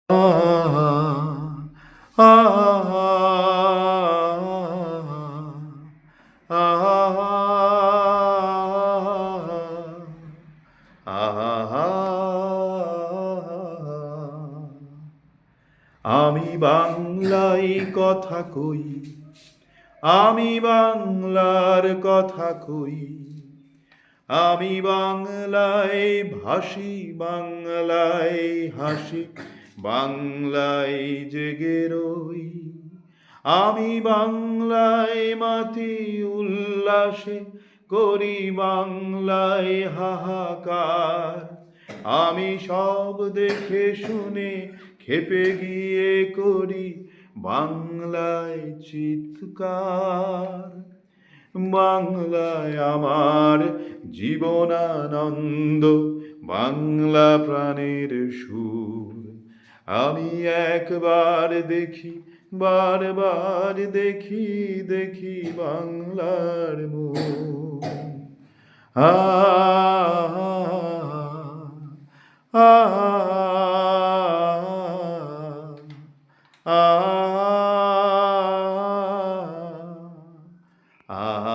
আ আমি বাংলায় কথা কই, আমি বাংলার কথা কই, আমি বাংলায় ভাসি, বাংলায় হাসি, বাংলায় জেগে রই। আমি বাংলায় মাতি উল্লাসে করি, বাংলায় হাহাকার। আমি সব দেখে শুনে খেপে গিয়ে করি বাংলায় চিৎকার। বাংলায় আমার জীবনানন্দ, বাংলা প্রাণের সুর। আমি একবার দেখি, বারবার দেখি, দেখি বাংলার মুখ। আ আ আ আ